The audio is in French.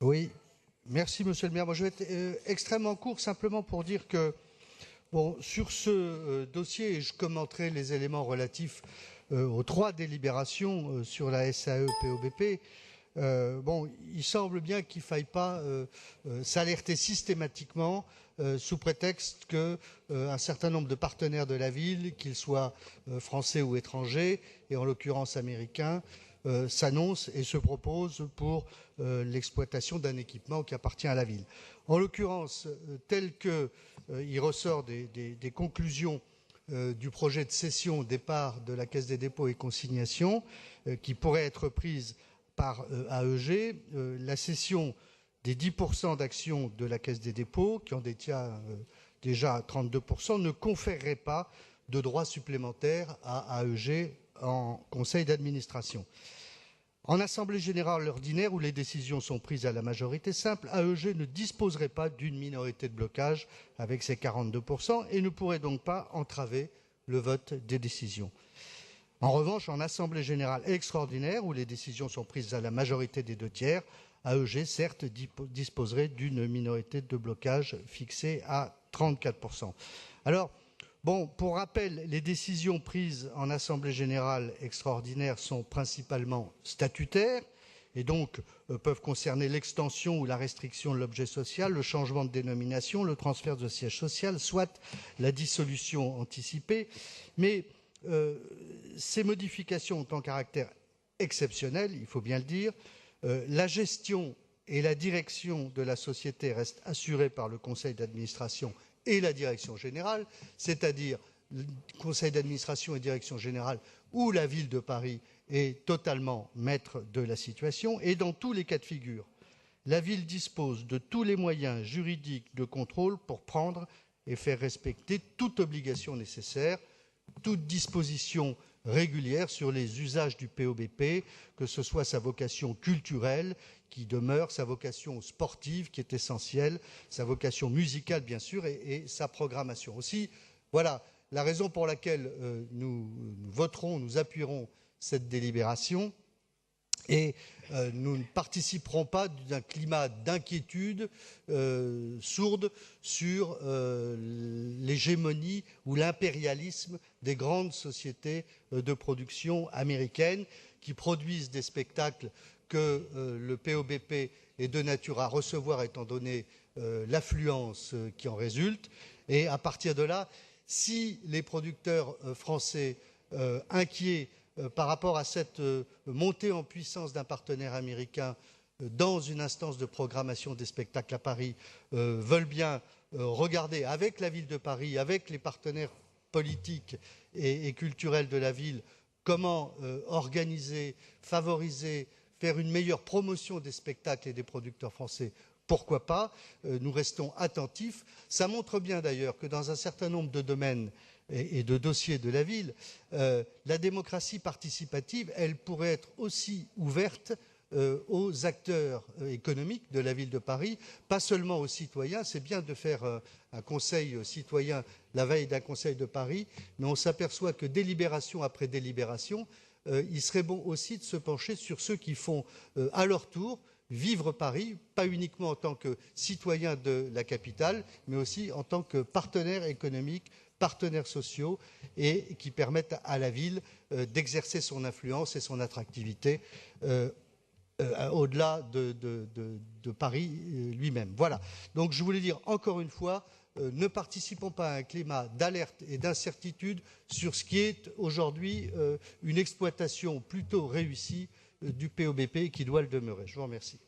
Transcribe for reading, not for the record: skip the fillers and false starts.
Oui, merci Monsieur le maire. Moi, je vais être extrêmement court, simplement pour dire que, bon, sur ce dossier, et je commenterai les éléments relatifs aux 3 délibérations sur la SAE-POBP, bon, il semble bien qu'il ne faille pas s'alerter systématiquement sous prétexte qu'un certain nombre de partenaires de la ville, qu'ils soient français ou étrangers, et en l'occurrence américains, s'annoncent et se proposent pour l'exploitation d'un équipement qui appartient à la ville. En l'occurrence, tel qu'il ressort des conclusions du projet de cession départ de la Caisse des dépôts et consignations, qui pourrait être prise par AEG, la cession des 10% d'actions de la Caisse des dépôts, qui en détient déjà 32%, ne conférerait pas de droits supplémentaires à AEG en conseil d'administration. En assemblée générale ordinaire, où les décisions sont prises à la majorité simple, AEG ne disposerait pas d'une minorité de blocage avec ses 42% et ne pourrait donc pas entraver le vote des décisions. En revanche, en assemblée générale extraordinaire, où les décisions sont prises à la majorité des 2/3, AEG, certes, disposerait d'une minorité de blocage fixée à 34%. Alors, bon, pour rappel, les décisions prises en assemblée générale extraordinaire sont principalement statutaires et donc peuvent concerner l'extension ou la restriction de l'objet social, le changement de dénomination, le transfert de siège social, soit la dissolution anticipée. Mais ces modifications ont un caractère exceptionnel, il faut bien le dire. La gestion et la direction de la société restent assurées par le conseil d'administration et la direction générale, c'est-à-dire le conseil d'administration et direction générale où la ville de Paris est totalement maître de la situation. Et dans tous les cas de figure, la ville dispose de tous les moyens juridiques de contrôle pour prendre et faire respecter toute obligation nécessaire, toute disposition régulière sur les usages du POBP, que ce soit sa vocation culturelle qui demeure, sa vocation sportive qui est essentielle, sa vocation musicale bien sûr et sa programmation aussi. Voilà la raison pour laquelle nous voterons, nous appuierons cette délibération et nous ne participerons pas d'un climat d'inquiétude sourde sur l'hégémonie ou l'impérialisme des grandes sociétés de production américaines qui produisent des spectacles que le POBP est de nature à recevoir étant donné l'affluence qui en résulte. Et à partir de là, si les producteurs français inquiets par rapport à cette montée en puissance d'un partenaire américain dans une instance de programmation des spectacles à Paris veulent bien regarder avec la ville de Paris, avec les partenaires politiques et culturels de la ville, comment organiser, favoriser, faire une meilleure promotion des spectacles et des producteurs français. Pourquoi pas? Nous restons attentifs. Ça montre bien d'ailleurs que dans un certain nombre de domaines et de dossiers de la ville, la démocratie participative, elle pourrait être aussi ouverte aux acteurs économiques de la ville de Paris, pas seulement aux citoyens. C'est bien de faire un conseil citoyen la veille d'un conseil de Paris, mais on s'aperçoit que délibération après délibération, il serait bon aussi de se pencher sur ceux qui font à leur tour vivre Paris, pas uniquement en tant que citoyen de la capitale, mais aussi en tant que partenaires économiques, partenaires sociaux, et qui permettent à la ville d'exercer son influence et son attractivité au-delà de Paris lui-même. Voilà. Donc je voulais dire encore une fois, ne participons pas à un climat d'alerte et d'incertitude sur ce qui est aujourd'hui une exploitation plutôt réussie du POBP qui doit le demeurer. Je vous remercie.